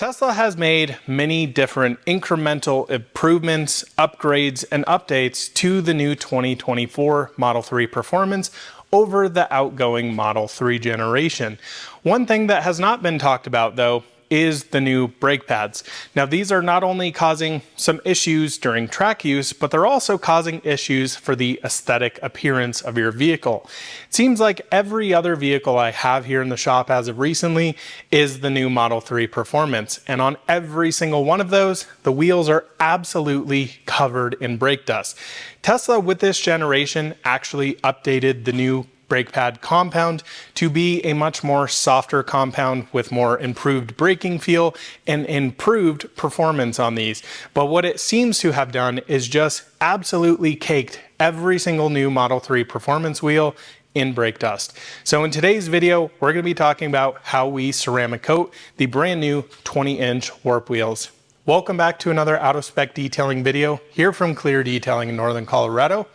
Tesla has made many different incremental improvements, upgrades, and updates to the new 2024 Model 3 Performance over the outgoing Model 3 generation. One thing that has not been talked about, though, is the new brake pads. Now, these are not only causing some issues during track use, but they're also causing issues for the aesthetic appearance of your vehicle. It seems like every other vehicle I have here in the shop as of recently is the new Model 3 Performance. And on every single one of those, the wheels are absolutely covered in brake dust. Tesla, with this generation, actually updated the new brake pad compound to be a much more softer compound with more improved braking feel and improved performance on these. But what it seems to have done is just absolutely caked every single new Model 3 Performance wheel in brake dust. So in today's video, we're going to be talking about how we ceramic coat the brand new 20-inch warp wheels. Welcome back to another out of spec detailing video here from Clear Detailing in Northern Colorado.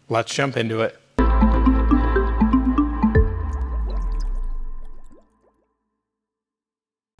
Let's jump into it.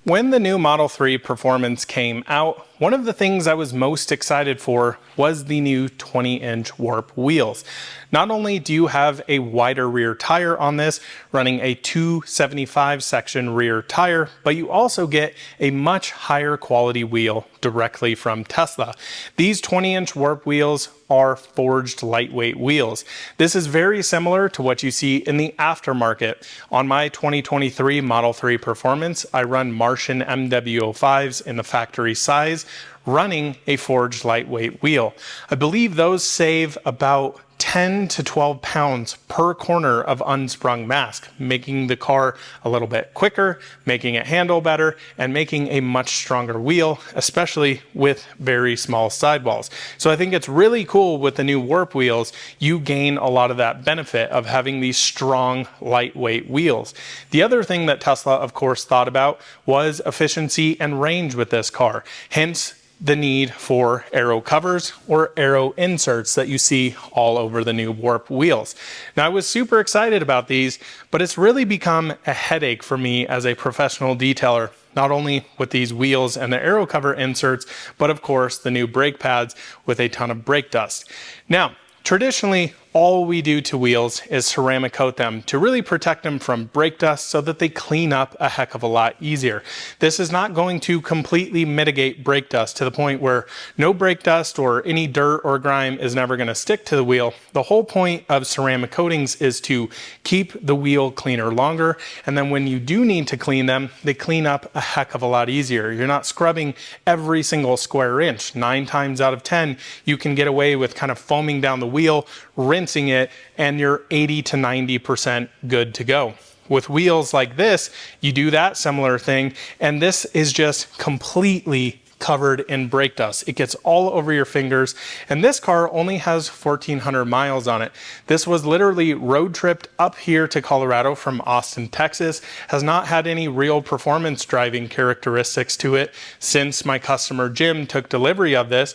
When the new Model 3 Performance came out, one of the things I was most excited for was the new 20-inch warp wheels. Not only do you have a wider rear tire on this, running a 275 section rear tire, but you also get a much higher quality wheel directly from Tesla. These 20-inch warp wheels are forged lightweight wheels. This is very similar to what you see in the aftermarket. On my 2023 Model 3 Performance, I run Martian MW05s in the factory size, running a forged lightweight wheel. I believe those save about 10 to 12 pounds per corner of unsprung mass, making the car a little bit quicker, making it handle better, and making a much stronger wheel, especially with very small sidewalls. So I think it's really cool with the new warp wheels, you gain a lot of that benefit of having these strong, lightweight wheels. The other thing that Tesla, of course, thought about was efficiency and range with this car. Hence, the need for Aero covers or Aero inserts that you see all over the new warp wheels. Now, I was super excited about these, but it's really become a headache for me as a professional detailer, not only with these wheels and the Aero cover inserts, but of course the new brake pads with a ton of brake dust. Now, traditionally, all we do to wheels is ceramic coat them to really protect them from brake dust so that they clean up a heck of a lot easier. This is not going to completely mitigate brake dust to the point where no brake dust or any dirt or grime is never going to stick to the wheel. The whole point of ceramic coatings is to keep the wheel cleaner longer, and then when you do need to clean them, they clean up a heck of a lot easier. You're not scrubbing every single square inch. 9 times out of 10, you can get away with kind of foaming down the wheel, rinsing it, and you're 80 to 90% good to go. With wheels like this, you do that similar thing, and this is just completely covered in brake dust. It gets all over your fingers, and this car only has 1,400 miles on it. This was literally road tripped up here to Colorado from Austin, Texas, has not had any real performance driving characteristics to it since my customer Jim took delivery of this.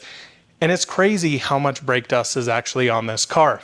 And it's crazy how much brake dust is actually on this car.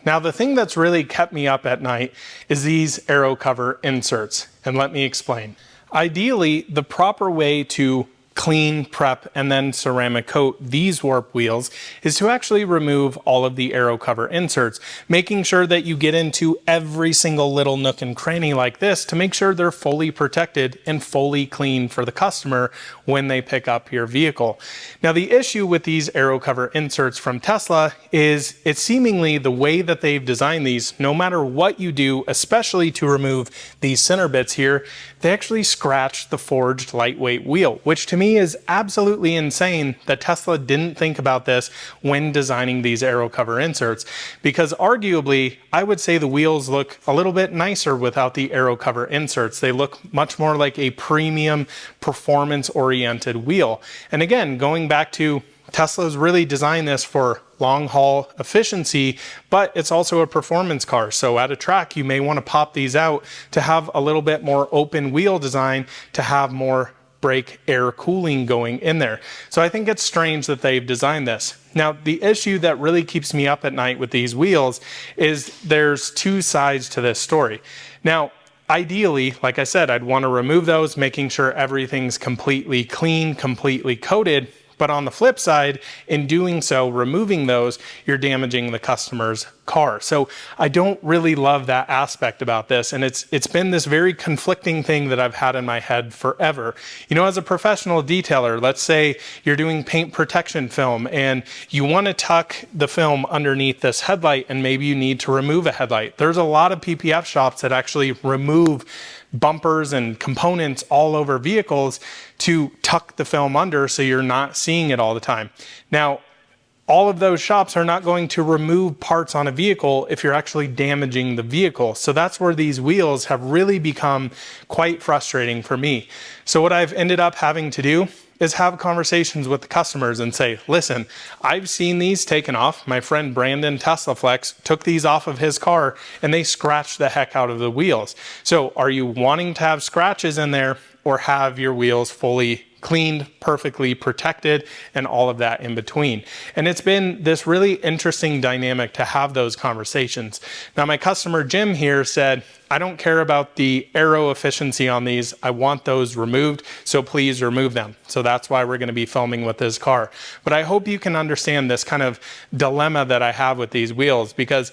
Now, the thing that's really kept me up at night is these Aero cover inserts. And let me explain. Ideally, the proper way to clean, prep, and then ceramic coat these warp wheels is to actually remove all of the Aero cover inserts, making sure that you get into every single little nook and cranny like this to make sure they're fully protected and fully clean for the customer when they pick up your vehicle. Now, the issue with these Aero cover inserts from Tesla is it's seemingly the way that they've designed these, no matter what you do, especially to remove these center bits here, they actually scratch the forged lightweight wheel, which to me is absolutely insane that Tesla didn't think about this when designing these Aero cover inserts, because arguably I would say the wheels look a little bit nicer without the Aero cover inserts. They look much more like a premium performance oriented wheel. And again, going back to Tesla's really designed this for long haul efficiency, but it's also a performance car. So at a track, you may want to pop these out to have a little bit more open wheel design, to have more brake air cooling going in there. So I think it's strange that they've designed this. Now, the issue that really keeps me up at night with these wheels is there's two sides to this story. Now, ideally, like I said, I'd want to remove those, making sure everything's completely clean, completely coated. But on the flip side, in doing so, removing those, you're damaging the customer's car. So I don't really love that aspect about this. And it's been this very conflicting thing that I've had in my head forever. You know, as a professional detailer, let's say you're doing paint protection film and you want to tuck the film underneath this headlight and maybe you need to remove a headlight. There's a lot of PPF shops that actually remove bumpers and components all over vehicles to tuck the film under so you're not seeing it all the time. Now, all of those shops are not going to remove parts on a vehicle if you're actually damaging the vehicle. So that's where these wheels have really become quite frustrating for me. So what I've ended up having to do is have conversations with the customers and say, listen, I've seen these taken off. My friend Brandon TeslaFlex took these off of his car and they scratched the heck out of the wheels. So are you wanting to have scratches in there or have your wheels fully cleaned, perfectly protected, and all of that in between? And it's been this really interesting dynamic to have those conversations. Now, my customer Jim here said, I don't care about the aero efficiency on these. I want those removed, so please remove them. So that's why we're going to be filming with this car. But I hope you can understand this kind of dilemma that I have with these wheels, because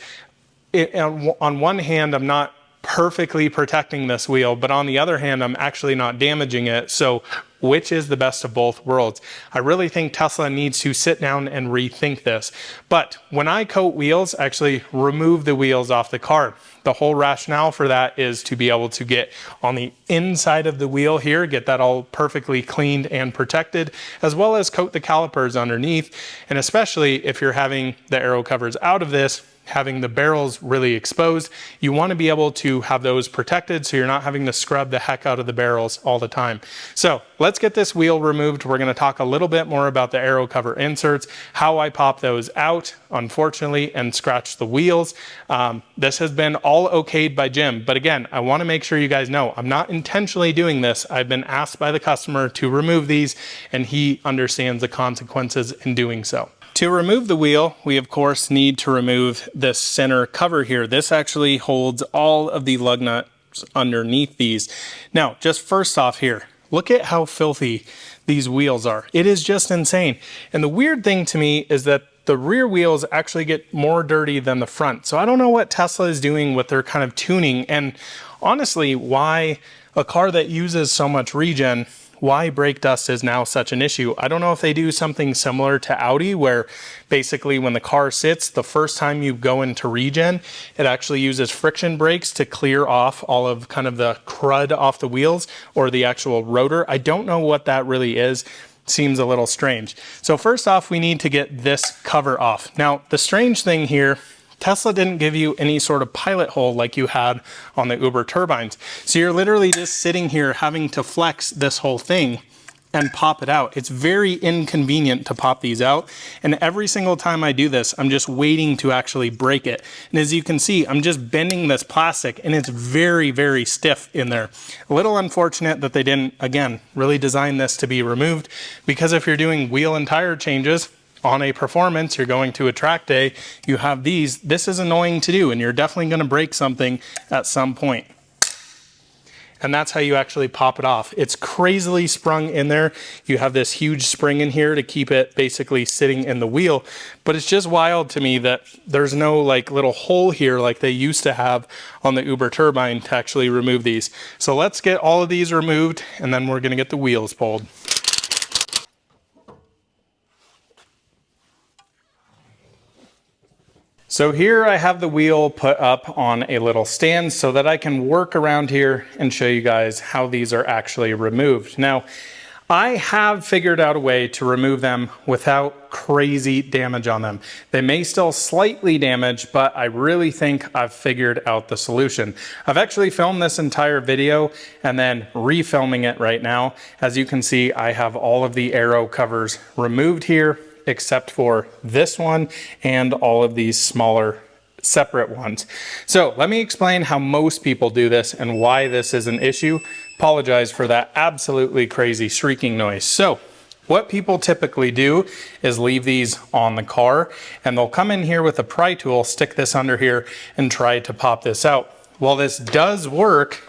on one hand, I'm not perfectly protecting this wheel, but on the other hand, I'm actually not damaging it. So which is the best of both worlds? I really think Tesla needs to sit down and rethink this. But when I coat wheels, I actually remove the wheels off the car. The whole rationale for that is to be able to get on the inside of the wheel here, get that all perfectly cleaned and protected, as well as coat the calipers underneath. And especially if you're having the aero covers out of this, having the barrels really exposed, you want to be able to have those protected so you're not having to scrub the heck out of the barrels all the time. So let's get this wheel removed. We're going to talk a little bit more about the aero cover inserts, how I pop those out, unfortunately, and scratch the wheels. This has been all okayed by Jim, but again, I want to make sure you guys know I'm not intentionally doing this. I've been asked by the customer to remove these, and he understands the consequences in doing so. To remove the wheel, we of course need to remove this center cover here. This actually holds all of the lug nuts underneath these. Now, just first off here, look at how filthy these wheels are. It is just insane. And the weird thing to me is that the rear wheels actually get more dirty than the front. So I don't know what Tesla is doing with their kind of tuning, and honestly, why a car that uses so much regen, why brake dust is now such an issue. I don't know if they do something similar to Audi, where basically when the car sits, the first time you go into regen, it actually uses friction brakes to clear off all of kind of the crud off the wheels or the actual rotor. I don't know what that really is. Seems a little strange. So first off, we need to get this cover off. Now, the strange thing here, Tesla didn't give you any sort of pilot hole like you had on the Uber turbines. So you're literally just sitting here having to flex this whole thing and pop it out. It's very inconvenient to pop these out. And every single time I do this, I'm just waiting to actually break it. And as you can see, I'm just bending this plastic and it's very, very stiff in there. A little unfortunate that they didn't, again, really design this to be removed, because if you're doing wheel and tire changes on a performance, you're going to a track day, you have these, this is annoying to do, and you're definitely going to break something at some point. And that's how you actually pop it off. It's crazily sprung in there. You have this huge spring in here to keep it basically sitting in the wheel. But it's just wild to me that there's no like little hole here like they used to have on the Uber turbine to actually remove these. So let's get all of these removed, and then we're going to get the wheels pulled. So here I have the wheel put up on a little stand so that I can work around here and show you guys how these are actually removed. Now, I have figured out a way to remove them without crazy damage on them. They may still slightly damage, but I really think I've figured out the solution. I've actually filmed this entire video and then refilming it right now. As you can see, I have all of the aero covers removed here, except for this one and all of these smaller separate ones. So let me explain how most people do this and why this is an issue. Apologize for that absolutely crazy shrieking noise. So what people typically do is leave these on the car, and they'll come in here with a pry tool, stick this under here, and try to pop this out. While this does work,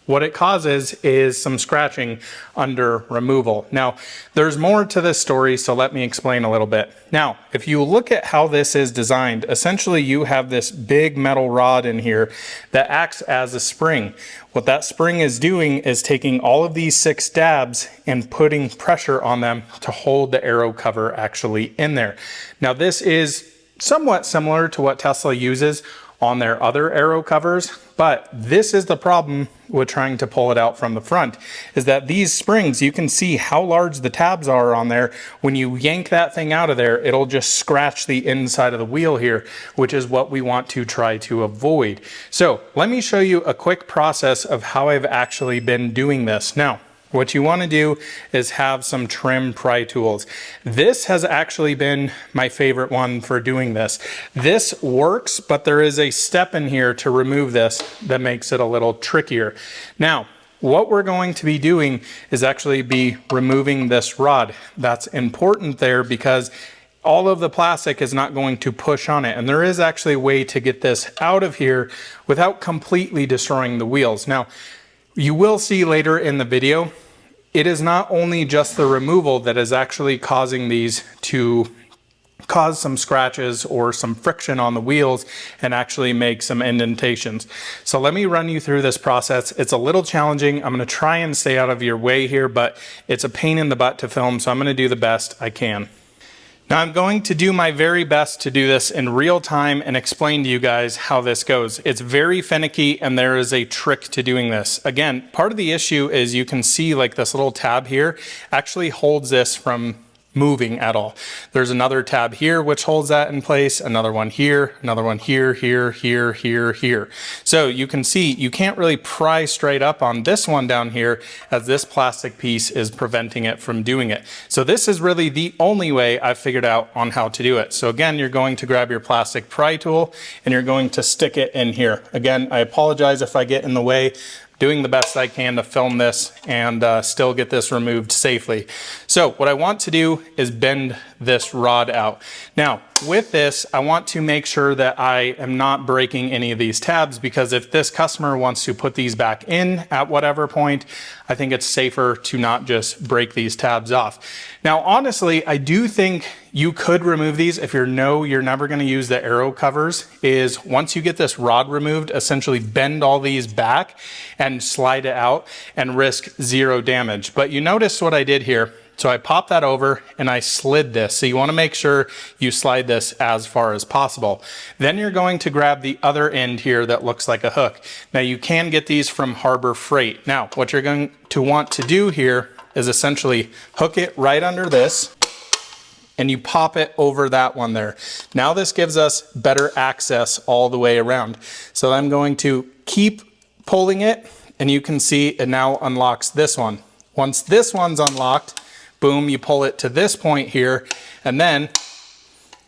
what it causes is some scratching under removal. Now, there's more to this story, so let me explain a little bit. Now, if you look at how this is designed, essentially you have this big metal rod in here that acts as a spring. What that spring is doing is taking all of these 6 dabs and putting pressure on them to hold the Aero cover actually in there. Now, this is somewhat similar to what Tesla uses on their other Aero covers, but this is the problem with trying to pull it out from the front, is that these springs, you can see how large the tabs are on there. When you yank that thing out of there, it'll just scratch the inside of the wheel here, which is what we want to try to avoid. So let me show you a quick process of how I've actually been doing this. Now, what you want to do is have some trim pry tools. This has actually been my favorite one for doing this. This works, but there is a step in here to remove this that makes it a little trickier. Now, what we're going to be doing is actually be removing this rod. That's important there because all of the plastic is not going to push on it. And there is actually a way to get this out of here without completely destroying the wheels. Now, you will see later in the video, it is not only just the removal that is actually causing these to cause some scratches or some friction on the wheels and actually make some indentations. So let me run you through this process. It's a little challenging. I'm going to try and stay out of your way here, but it's a pain in the butt to film, so I'm going to do the best I can. Now I'm going to do my very best to do this in real time and explain to you guys how this goes. It's very finicky and there is a trick to doing this. Again, part of the issue is you can see like this little tab here actually holds this from moving at all. There's another tab here which holds that in place, another one here, another one here, here, here, here, here. So you can see you can't really pry straight up on this one down here as this plastic piece is preventing it from doing it. So this is really the only way I've figured out on how to do it. So again, you're going to grab your plastic pry tool and you're going to stick it in here. Again, I apologize if I get in the way. Doing the best I can to film this and still get this removed safely. So what I want to do is bend this rod out. Now with this, I want to make sure that I am not breaking any of these tabs, because if this customer wants to put these back in at whatever point, I think it's safer to not just break these tabs off. Now honestly, I do think you could remove these if you know you're never going to use the Aero covers. Is once you get this rod removed, essentially bend all these back and slide it out and risk 0 damage. But you notice what I did here. So I popped that over and I slid this. So you want to make sure you slide this as far as possible. Then you're going to grab the other end here that looks like a hook. Now you can get these from Harbor Freight. Now what you're going to want to do here is essentially hook it right under this and you pop it over that one there. Now this gives us better access all the way around. So I'm going to keep pulling it and you can see it now unlocks this one. Once this one's unlocked, boom, you pull it to this point here, and then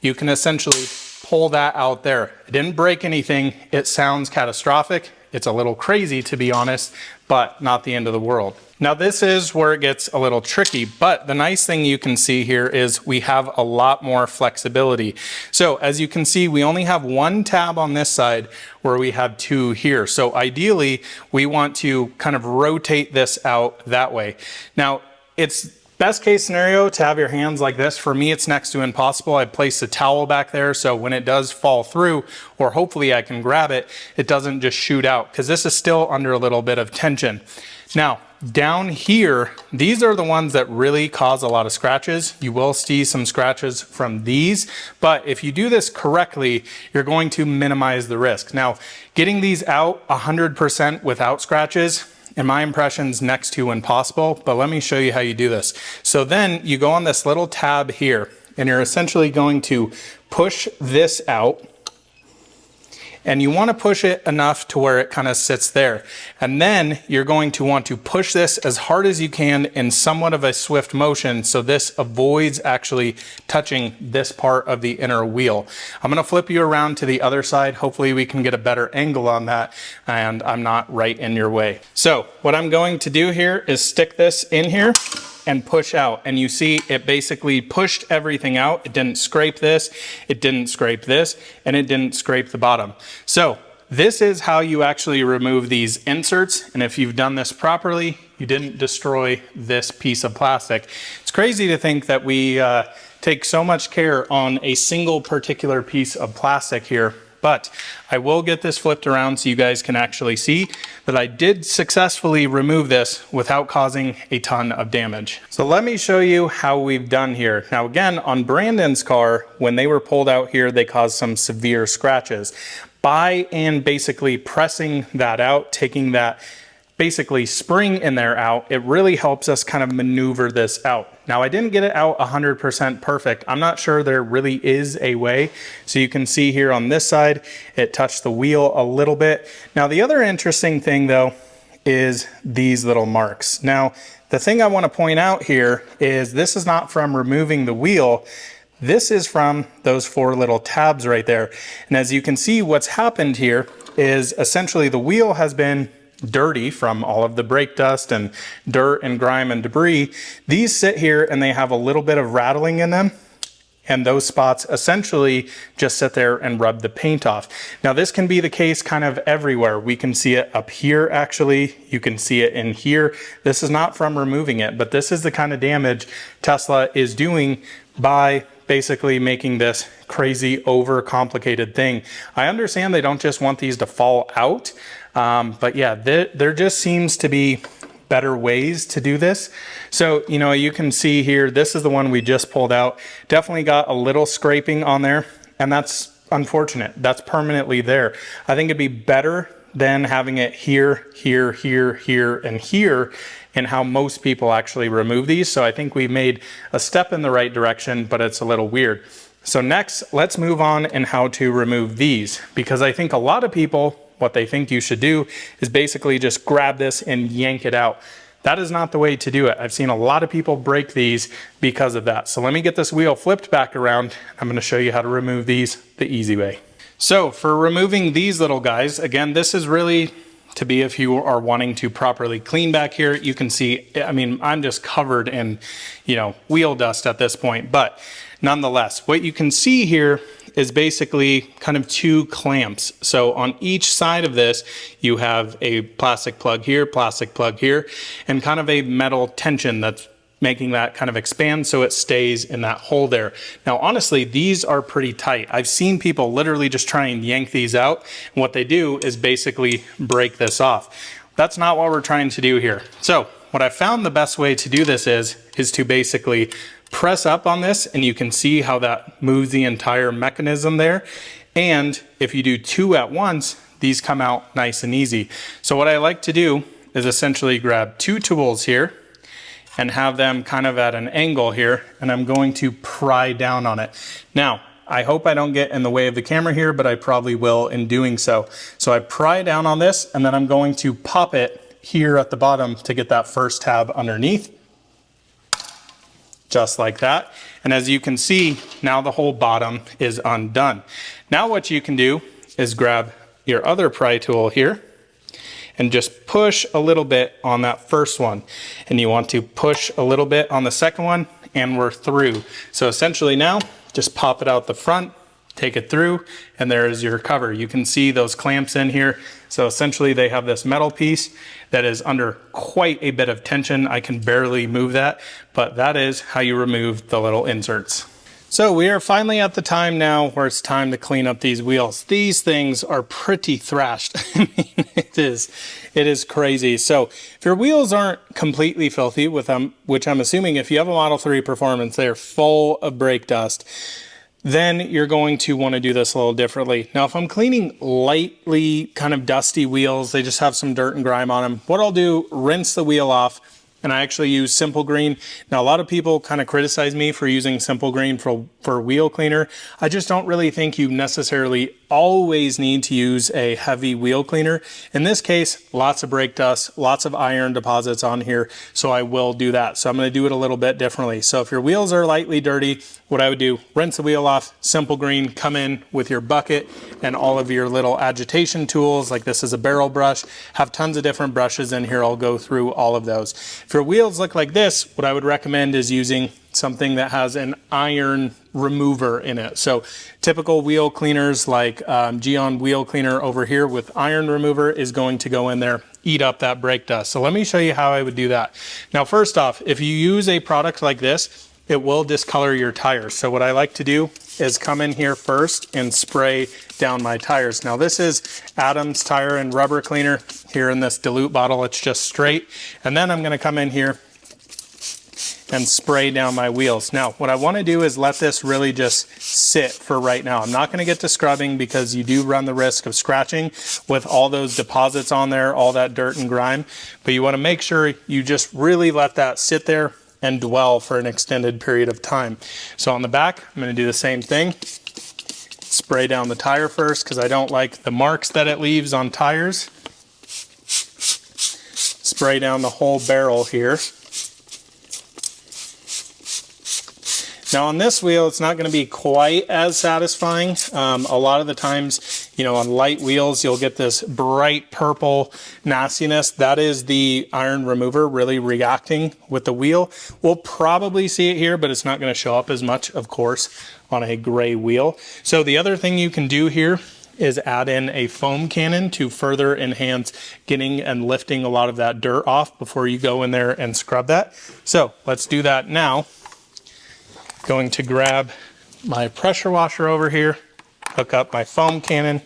you can essentially pull that out there. It didn't break anything. It sounds catastrophic. It's a little crazy, to be honest, but not the end of the world. Now this is where it gets a little tricky, but the nice thing you can see here is we have a lot more flexibility. So as you can see, we only have 1 tab on this side where we have 2 here. So ideally, we want to kind of rotate this out that way. Now, it's best case scenario to have your hands like this. For me, it's next to impossible. I placed a towel back there so when it does fall through, or hopefully I can grab it, it doesn't just shoot out, because this is still under a little bit of tension. Now, down here, these are the ones that really cause a lot of scratches. You will see some scratches from these, but if you do this correctly, you're going to minimize the risk. Now, getting these out 100% without scratches, in my impressions, next to impossible, but let me show you how you do this. So then you go on this little tab here, and you're essentially going to push this out, and you want to push it enough to where it kind of sits there. And then you're going to want to push this as hard as you can in somewhat of a swift motion so this avoids actually touching this part of the inner wheel. I'm going to flip you around to the other side. Hopefully we can get a better angle on that and I'm not right in your way. So what I'm going to do here is stick this in here and push out, and you see it basically pushed everything out. It didn't scrape this, it didn't scrape this, and it didn't scrape the bottom. So this is how you actually remove these inserts. And if you've done this properly, you didn't destroy this piece of plastic. It's crazy to think that we take so much care on a single particular piece of plastic here. But I will get this flipped around so you guys can actually see that I did successfully remove this without causing a ton of damage. So let me show you how we've done here. Now again, on Brandon's car, when they were pulled out here, they caused some severe scratches. By and basically pressing that out, taking that basically spring in there out, it really helps us kind of maneuver this out. Now I didn't get it out 100% perfect. I'm not sure there really is a way. So you can see here on this side, it touched the wheel a little bit. Now the other interesting thing though is these little marks. Now the thing I want to point out here is this is not from removing the wheel. This is from those 4 little tabs right there. And as you can see, what's happened here is essentially the wheel has been dirty from all of the brake dust and dirt and grime and debris. These sit here and they have a little bit of rattling in them, and those spots essentially just sit there and rub the paint off. Now this can be the case kind of everywhere. We can see it up here actually. You can see it in here. This is not from removing it, but this is the kind of damage Tesla is doing by basically making this crazy overcomplicated thing. I understand they don't just want these to fall out, but yeah, there just seems to be better ways to do this. So, you know, you can see here, this is the one we just pulled out. Definitely got a little scraping on there, and that's unfortunate. That's permanently there. I think it'd be better than having it here, here, here, here, and here, and how most people actually remove these. So I think we made a step in the right direction, but it's a little weird. So next, let's move on in how to remove these, because I think a lot of people, what they think you should do is basically just grab this and yank it out. That is not the way to do it. I've seen a lot of people break these because of that. So let me get this wheel flipped back around. I'm going to show you how to remove these the easy way. So for removing these little guys, again, this is really to be if you are wanting to properly clean back here. You can see, I mean, I'm just covered in, you know, wheel dust at this point, but nonetheless, what you can see here is basically kind of 2 clamps. So on each side of this, you have a plastic plug here, and kind of a metal tension that's making that kind of expand so it stays in that hole there. Now, honestly, these are pretty tight. I've seen people literally just try and yank these out. And what they do is basically break this off. That's not what we're trying to do here. So what I found the best way to do this is to basically press up on this, and you can see how that moves the entire mechanism there. And if you do 2 at once, these come out nice and easy. So what I like to do is essentially grab 2 tools here and have them kind of at an angle here, and I'm going to pry down on it. Now, I hope I don't get in the way of the camera here, but I probably will in doing so. So I pry down on this, and then I'm going to pop it here at the bottom to get that first tab underneath. Just like that. And as you can see, now the whole bottom is undone. Now what you can do is grab your other pry tool here and just push a little bit on that first one. And you want to push a little bit on the second one, and we're through. So essentially now, just pop it out the front, take it through, and there is your cover. You can see those clamps in here. So essentially they have this metal piece that is under quite a bit of tension. I can barely move that, but that is how you remove the little inserts. So we are finally at the time now where it's time to clean up these wheels. These things are pretty thrashed. I mean, it is crazy. So if your wheels aren't completely filthy, which I'm assuming if you have a Model 3 Performance, they're full of brake dust, then you're going to want to do this a little differently. Now, if I'm cleaning lightly kind of dusty wheels, they just have some dirt and grime on them, what I'll do, rinse the wheel off, and I actually use Simple Green. Now, a lot of people kind of criticize me for using Simple Green for wheel cleaner. I just don't really think you necessarily always need to use a heavy wheel cleaner. In this case, lots of brake dust, lots of iron deposits on here, so I will do that. So I'm going to do it a little bit differently. So if your wheels are lightly dirty, what I would do, rinse the wheel off, Simple Green, come in with your bucket and all of your little agitation tools, like this is a barrel brush, have tons of different brushes in here. I'll go through all of those. If your wheels look like this, what I would recommend is using something that has an iron remover in it. So typical wheel cleaners like Geon wheel cleaner over here with iron remover is going to go in there, eat up that brake dust. So let me show you how I would do that. Now, first off, if you use a product like this, it will discolor your tires. So what I like to do is come in here first and spray down my tires. Now this is Adam's tire and rubber cleaner here in this dilute bottle. It's just straight. And then I'm gonna come in here and spray down my wheels. Now, what I wanna do is let this really just sit for right now. I'm not gonna get to scrubbing because you do run the risk of scratching with all those deposits on there, all that dirt and grime. But you wanna make sure you just really let that sit there and dwell for an extended period of time. So on the back, I'm gonna do the same thing. Spray down the tire first because I don't like the marks that it leaves on tires. Spray down the whole barrel here. Now on this wheel, it's not going to be quite as satisfying. A lot of the times, you know, on light wheels, you'll get this bright purple nastiness. That is the iron remover really reacting with the wheel. We'll probably see it here, but it's not going to show up as much, of course, on a gray wheel. So the other thing you can do here is add in a foam cannon to further enhance getting and lifting a lot of that dirt off before you go in there and scrub that. So let's do that now. Going to grab my pressure washer over here, hook up my foam cannon.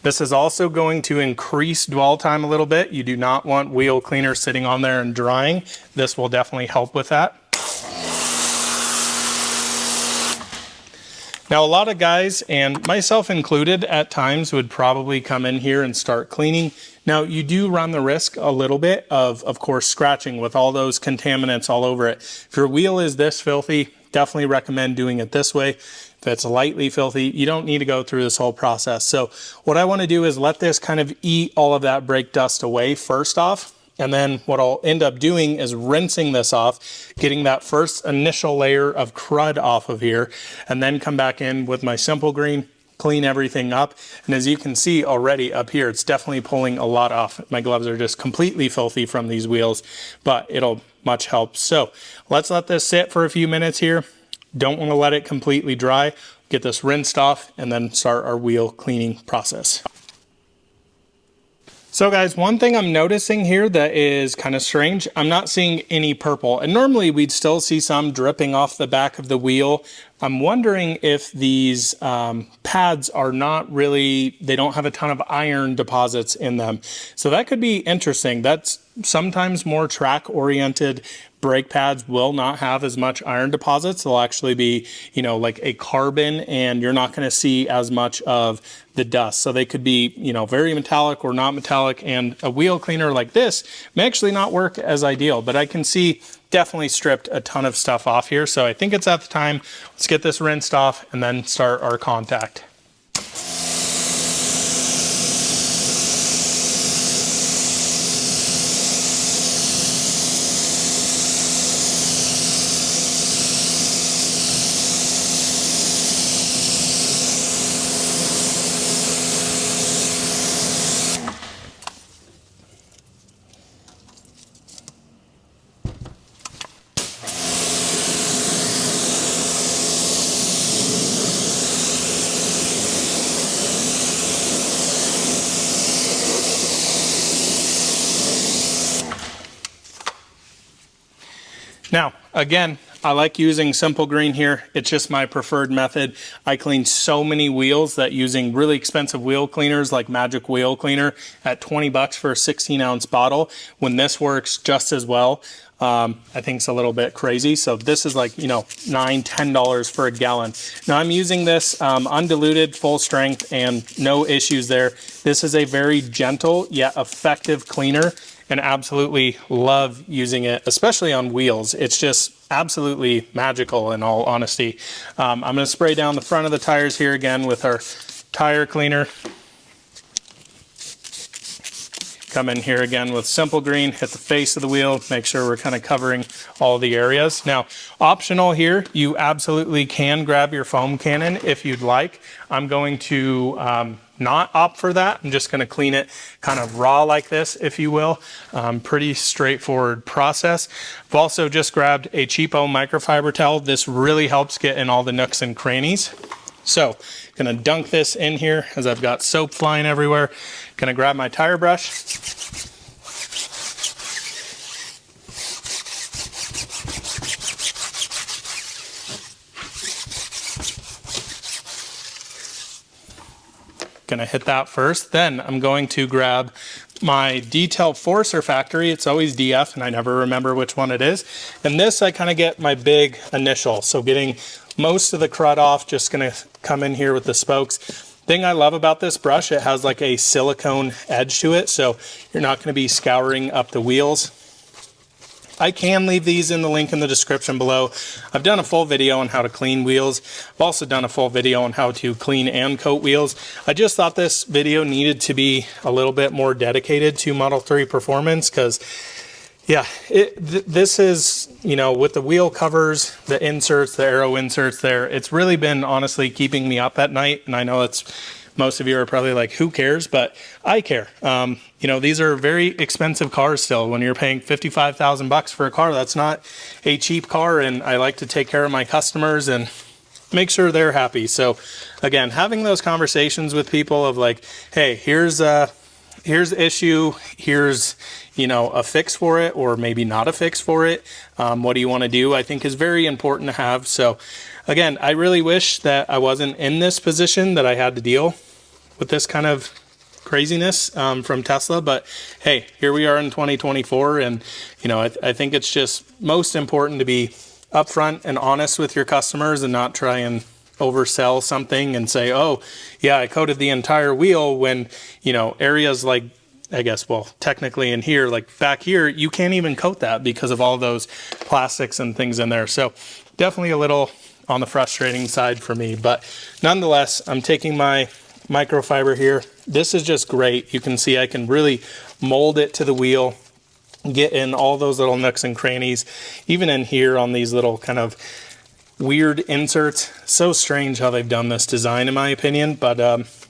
This is also going to increase dwell time a little bit. You do not want wheel cleaner sitting on there and drying. This will definitely help with that. Now, a lot of guys, and myself included at times, would probably come in here and start cleaning. Now, you do run the risk a little bit of course, scratching with all those contaminants all over it. If your wheel is this filthy, definitely recommend doing it this way. If it's lightly filthy, you don't need to go through this whole process. So what I want to do is let this kind of eat all of that brake dust away first off. And then what I'll end up doing is rinsing this off, getting that first initial layer of crud off of here, and then come back in with my Simple Green, clean everything up. And as you can see already up here, it's definitely pulling a lot off. My gloves are just completely filthy from these wheels, but it'll much help. So let's let this sit for a few minutes here. Don't want to let it completely dry. Get this rinsed off and then start our wheel cleaning process. So guys, one thing I'm noticing here that is kind of strange, I'm not seeing any purple. And normally we'd still see some dripping off the back of the wheel. I'm wondering if these pads are not really, they don't have a ton of iron deposits in them. So that could be interesting. That's sometimes more track oriented brake pads will not have as much iron deposits. They'll actually be, you know, like a carbon, and you're not going to see as much of the dust. So they could be, you know, very metallic or not metallic, and a wheel cleaner like this may actually not work as ideal, but I can see definitely stripped a ton of stuff off here. So I think it's at the time. Let's get this rinsed off and then start our contact. Now, again, I like using Simple Green here. It's just my preferred method. I clean so many wheels that using really expensive wheel cleaners like Magic Wheel Cleaner at 20 bucks for a 16-ounce bottle, when this works just as well, I think it's a little bit crazy. So this is like, you know, $9, $10 for a gallon. Now I'm using this undiluted, full strength, and no issues there. This is a very gentle yet effective cleaner, and absolutely love using it, especially on wheels. It's just absolutely magical in all honesty. I'm gonna spray down the front of the tires here again with our tire cleaner. Come in here again with Simple Green, hit the face of the wheel, make sure we're kind of covering all the areas. Now, optional here, you absolutely can grab your foam cannon if you'd like. I'm going to not opt for that. I'm just gonna clean it kind of raw like this, if you will. Pretty straightforward process. I've also just grabbed a cheapo microfiber towel. This really helps get in all the nooks and crannies. So, gonna dunk this in here as I've got soap flying everywhere. Gonna grab my tire brush. Gonna hit that first. Then I'm going to grab my detail forcer factory. It's always DF and I never remember which one it is. And this I kind of get my big initial. So getting most of the crud off, just gonna come in here with the spokes. Thing I love about this brush, it has like a silicone edge to it. So you're not gonna be scouring up the wheels. I can leave these in the link in the description below. I've done a full video on how to clean wheels. I've also done a full video on how to clean and coat wheels. I just thought this video needed to be a little bit more dedicated to Model 3 performance because, yeah, this is, you know, with the wheel covers, the inserts, the Aero inserts there, it's really been honestly keeping me up at night. And I know it's, most of you are probably like, who cares? But I care. You know, these are very expensive cars still. When you're paying $55,000 for a car, that's not a cheap car. And I like to take care of my customers and make sure they're happy. So again, having those conversations with people of like, hey, here's the issue, here's, you know, a fix for it, or maybe not a fix for it. What do you want to do? I think is very important to have. So again, I really wish that I wasn't in this position, that I had to deal with this kind of craziness from Tesla. But hey, here we are in 2024. And, you know, I think it's just most important to be upfront and honest with your customers and not try and oversell something and say, oh, yeah, I coated the entire wheel when, you know, areas like, I guess, well, technically in here, like back here, you can't even coat that because of all those plastics and things in there. So definitely a little on the frustrating side for me, but nonetheless, I'm taking my microfiber here. This is just great. You can see I can really mold it to the wheel, get in all those little nooks and crannies, even in here on these little kind of weird inserts. So strange how they've done this design in my opinion, but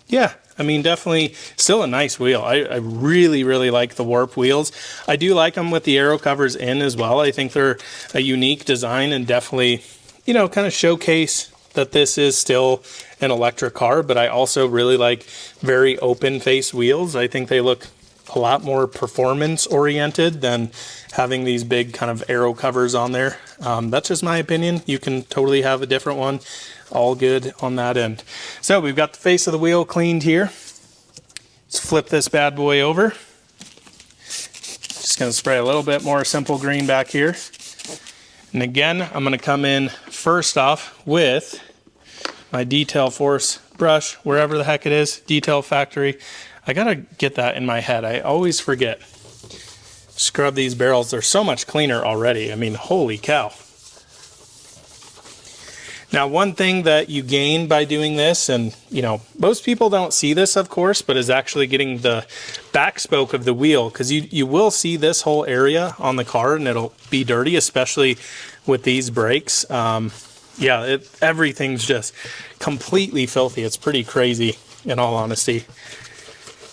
yeah, I mean, definitely still a nice wheel. I really, really like the warp wheels. I do like them with the Aero covers in as well. I think they're a unique design and definitely, you know, kind of showcase that this is still an electric car, but I also really like very open face wheels. I think they look a lot more performance oriented than having these big kind of Aero covers on there. That's just my opinion. You can totally have a different one. All good on that end. So we've got the face of the wheel cleaned here. Let's flip this bad boy over. Just gonna spray a little bit more simple green back here. And again, I'm gonna come in first off with my Detail Force brush, wherever the heck it is, Detail Factory. I gotta get that in my head. I always forget. Scrub these barrels. They're so much cleaner already. I mean, holy cow. Now, one thing that you gain by doing this, and you know, most people don't see this, of course, but is actually getting the back spoke of the wheel, because you will see this whole area on the car and it'll be dirty, especially with these brakes. Yeah, everything's just completely filthy. It's pretty crazy, in all honesty.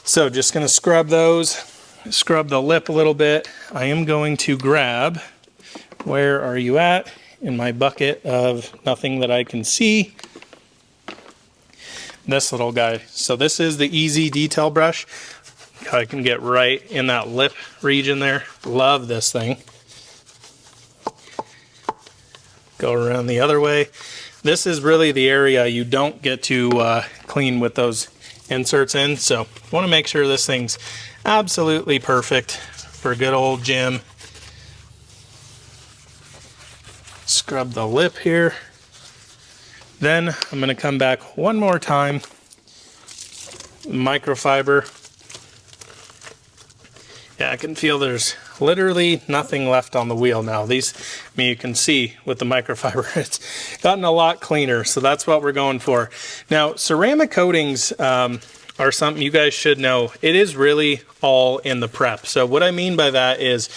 So just gonna scrub those, scrub the lip a little bit. I am going to grab, where are you at? In my bucket of nothing that I can see, this little guy. So this is the Easy Detail Brush. I can get right in that lip region there. Love this thing. Go around the other way. This is really the area you don't get to clean with those inserts in. So want to make sure this thing's absolutely perfect for good old Jim. Scrub the lip here. Then I'm going to come back one more time. Microfiber. Yeah, I can feel there's literally nothing left on the wheel now. These, I mean, you can see with the microfiber, it's gotten a lot cleaner. So that's what we're going for. Now, ceramic coatings are something you guys should know. It is really all in the prep. So what I mean by that is,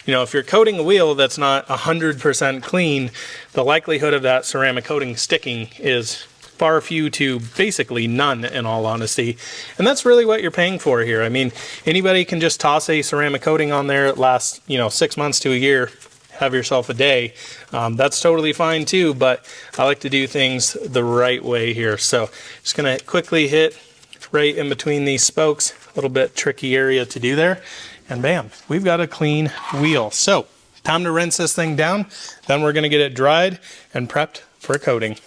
you know, if you're coating a wheel that's not 100% clean, the likelihood of that ceramic coating sticking is far few to basically none, in all honesty. And that's really what you're paying for here. I mean, anybody can just toss a ceramic coating on there. It lasts, 6 months to a year. Have yourself a day. That's totally fine too, but I like to do things the right way here. So just gonna quickly hit right in between these spokes, a little bit tricky area to do there, and bam, we've got a clean wheel. So time to rinse this thing down, then we're gonna get it dried and prepped for coating.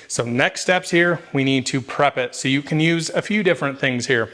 So next steps here, we need to prep it. So you can use a few different things here.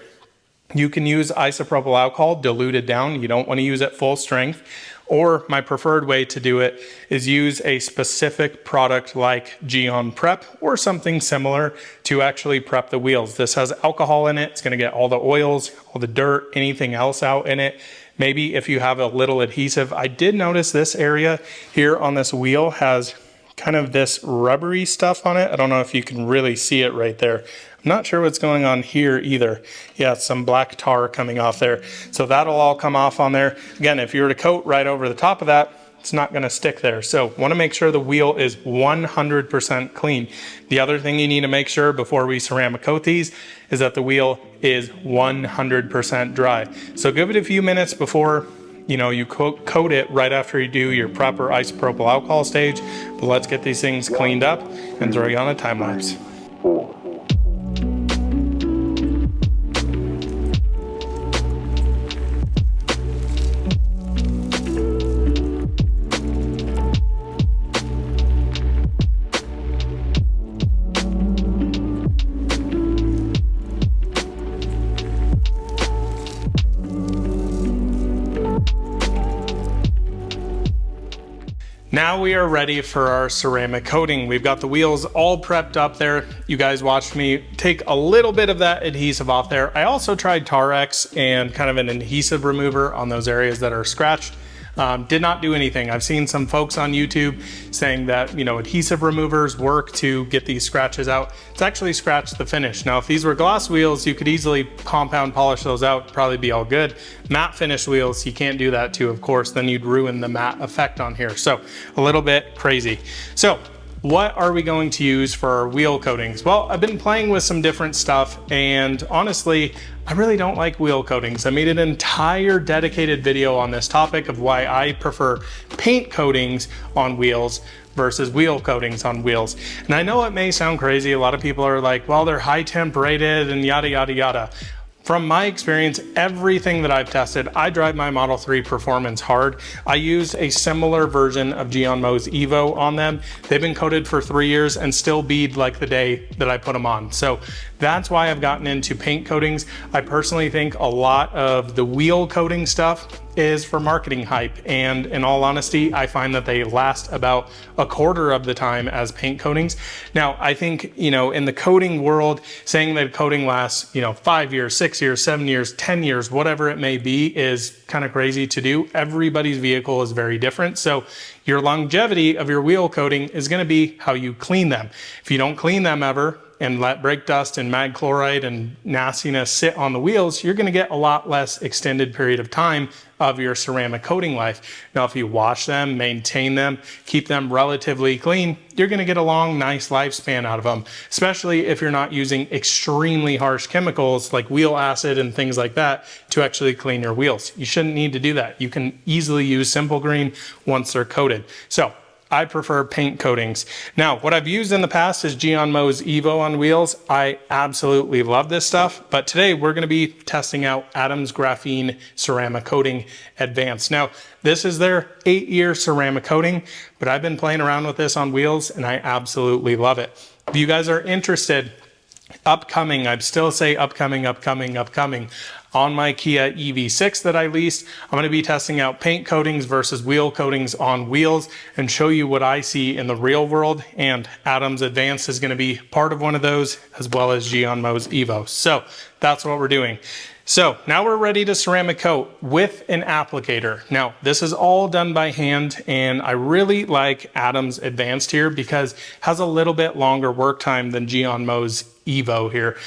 You can use isopropyl alcohol diluted down. You don't want to use it full strength. Or my preferred way to do it is use a specific product like Geon Prep or something similar to actually prep the wheels. This has alcohol in it. It's going to get all the oils, all the dirt, anything else out in it. Maybe if you have a little adhesive. I did notice this area here on this wheel has kind of this rubbery stuff on it. I don't know if you can really see it right there. I'm not sure what's going on here either. Yeah, some black tar coming off there. So that'll all come off on there. Again, if you were to coat right over the top of that, it's not going to stick there. So want to make sure the wheel is 100% clean. The other thing you need to make sure before we ceramic coat these is that the wheel is 100% dry. So give it a few minutes before you coat it right after you do your proper isopropyl alcohol stage. But let's get these things cleaned up and throw you on a time lapse. Now we are ready for our ceramic coating. We've got the wheels all prepped up there. You guys watched me take a little bit of that adhesive off there. I also tried Tarex and kind of an adhesive remover on those areas that are scratched. Did not do anything. I've seen some folks on YouTube saying that, adhesive removers work to get these scratches out. It's actually scratched the finish. Now, if these were gloss wheels, you could easily compound polish those out, probably be all good. Matte finish wheels, you can't do that too, of course, then you'd ruin the matte effect on here. So a little bit crazy. So what are we going to use for our wheel coatings? Well, I've been playing with some different stuff, and honestly, I really don't like wheel coatings. I made an entire dedicated video on this topic of why I prefer paint coatings on wheels versus wheel coatings on wheels. And I know it may sound crazy. A lot of people are like, well, they're high temp rated and yada, yada, yada. From my experience, everything that I've tested, I drive my Model 3 Performance hard. I use a similar version of Geon Mo's Evo on them. They've been coated for 3 years and still bead like the day that I put them on. So that's why I've gotten into paint coatings. I personally think a lot of the wheel coating stuff is for marketing hype, and in all honesty, I find that they last about a quarter of the time as paint coatings. Now, I think, in the coating world, saying that coating lasts, 5 years, 6 years, 7 years, 10 years, whatever it may be, is kind of crazy to do. Everybody's vehicle is very different. So your longevity of your wheel coating is going to be how you clean them. If you don't clean them ever and let brake dust and mag chloride and nastiness sit on the wheels, you're going to get a lot less extended period of time of your ceramic coating life. Now, if you wash them, maintain them, keep them relatively clean, you're going to get a long, nice lifespan out of them, especially if you're not using extremely harsh chemicals like wheel acid and things like that to actually clean your wheels. You shouldn't need to do that. You can easily use Simple Green once they're coated. So I prefer paint coatings. Now, what I've used in the past is Geon Mo's Evo on wheels. I absolutely love this stuff, but today we're gonna be testing out Adams Graphene Ceramic Coating Advanced. Now, this is their 8-year ceramic coating, but I've been playing around with this on wheels and I absolutely love it. If you guys are interested, upcoming, I'd still say upcoming. On my Kia EV6 that I leased, I'm going to be testing out paint coatings versus wheel coatings on wheels and show you what I see in the real world, and Adams Advanced is going to be part of one of those, as well as Gionmo's Evo. So that's what we're doing. So now we're ready to ceramic coat with an applicator. Now this is all done by hand, and I really like Adams Advanced here because it has a little bit longer work time than Gionmo's Evo here.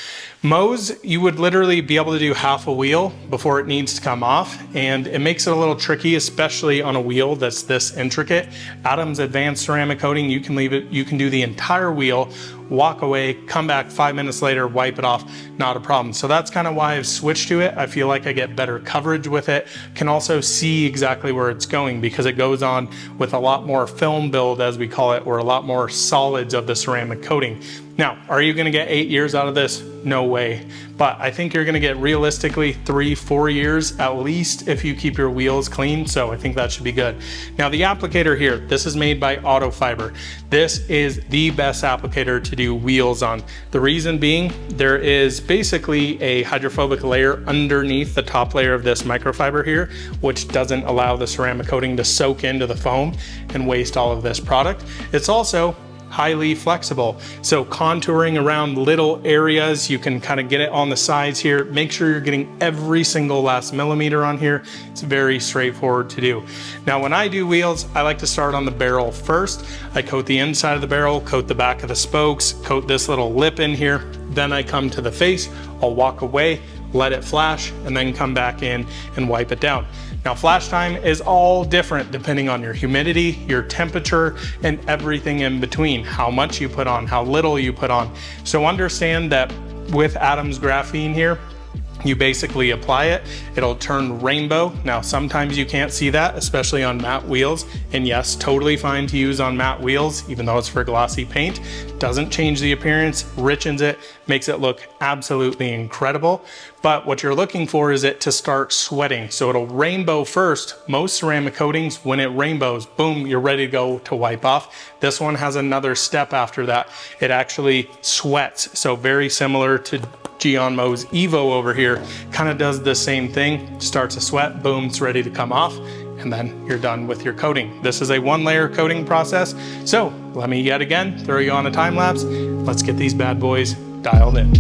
Mo's, you would literally be able to do half a wheel before it needs to come off, and it makes it a little tricky, especially on a wheel that's this intricate. Adams Advanced ceramic coating, you can leave it, you can do the entire wheel, walk away, come back 5 minutes later, wipe it off, not a problem. So that's kind of why I've switched to it. I feel like I get better coverage with it. Can also see exactly where it's going because it goes on with a lot more film build, as we call it, or a lot more solids of the ceramic coating. Now, are you gonna get 8 years out of this? No way. But I think you're gonna get realistically 3-4 years at least if you keep your wheels clean. So I think that should be good. Now the applicator here, this is made by Autofiber. This is the best applicator to do wheels on. The reason being, there is basically a hydrophobic layer underneath the top layer of this microfiber here, which doesn't allow the ceramic coating to soak into the foam and waste all of this product. It's also highly flexible. So contouring around little areas, you can kind of get it on the sides here. Make sure you're getting every single last millimeter on here. It's very straightforward to do. Now, when I do wheels, I like to start on the barrel first. I coat the inside of the barrel, coat the back of the spokes, coat this little lip in here. Then I come to the face, I'll walk away, let it flash, and then come back in and wipe it down. Now, flash time is all different depending on your humidity, your temperature, and everything in between. How much you put on, how little you put on. So understand that with Adams graphene here, you basically apply it, it'll turn rainbow. Now, sometimes you can't see that, especially on matte wheels. And yes, totally fine to use on matte wheels, even though it's for glossy paint. Doesn't change the appearance, richens it, makes it look absolutely incredible. But what you're looking for is it to start sweating. So it'll rainbow first. Most ceramic coatings, when it rainbows, boom, you're ready to go to wipe off. This one has another step after that. It actually sweats. So very similar to Gionmo's Evo over here, kind of does the same thing. Starts to sweat, boom, it's ready to come off, and then you're done with your coating. This is a 1-layer coating process. So let me yet again throw you on a time lapse. Let's get these bad boys dialed in.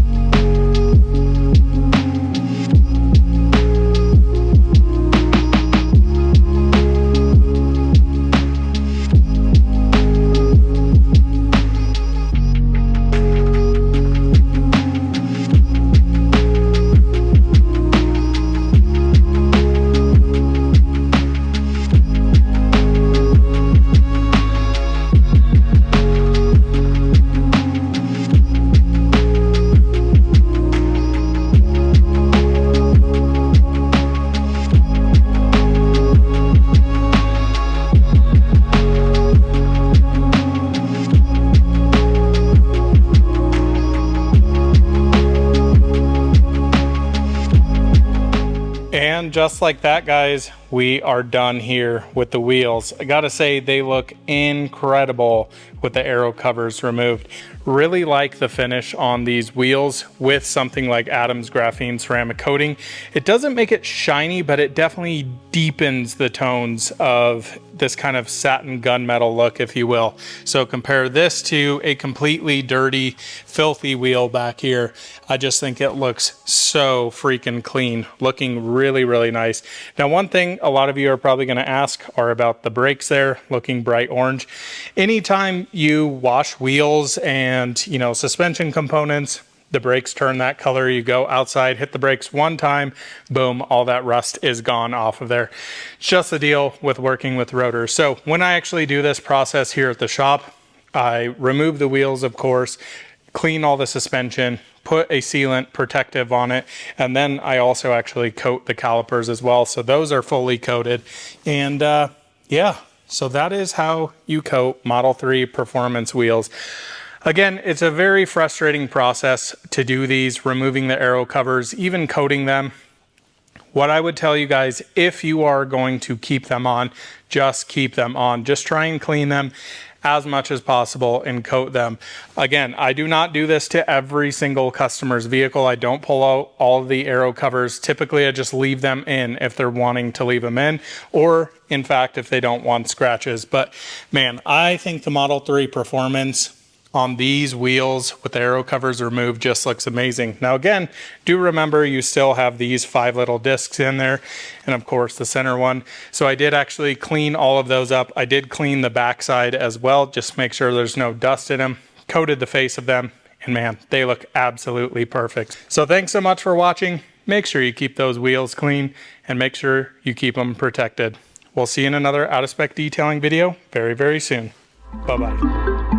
And just like that, guys, we are done here with the wheels. I gotta say, they look incredible with the Aero covers removed. Really like the finish on these wheels with something like Adams graphene ceramic coating. It doesn't make it shiny, but it definitely deepens the tones of this kind of satin gunmetal look, if you will. So compare this to a completely dirty, filthy wheel back here. I just think it looks so freaking clean, looking really, really nice. Now, one thing a lot of you are probably gonna ask are about the brakes there, looking bright orange. Anytime you wash wheels and, you know, suspension components, the brakes turn that color. You go outside, hit the brakes one time, boom, all that rust is gone off of there. It's just the deal with working with rotors. So when I actually do this process here at the shop, I remove the wheels, of course, clean all the suspension, put a sealant protective on it, and then I also actually coat the calipers as well. So those are fully coated. And yeah, so that is how you coat Model 3 performance wheels. Again, it's a very frustrating process to do these, removing the Aero covers, even coating them. What I would tell you guys, if you are going to keep them on, just keep them on. Just try and clean them as much as possible and coat them. Again, I do not do this to every single customer's vehicle. I don't pull out all of the Aero covers. Typically, I just leave them in if they're wanting to leave them in, or in fact, if they don't want scratches. But man, I think the Model 3 performance on these wheels with the Aero covers removed just looks amazing. Now again, do remember you still have these 5 little discs in there, and of course the center one. So I did actually clean all of those up. I did clean the backside as well, just make sure there's no dust in them, coated the face of them, and man, they look absolutely perfect. So thanks so much for watching. Make sure you keep those wheels clean and make sure you keep them protected. We'll see you in another out of spec detailing video very, very soon. Bye-bye.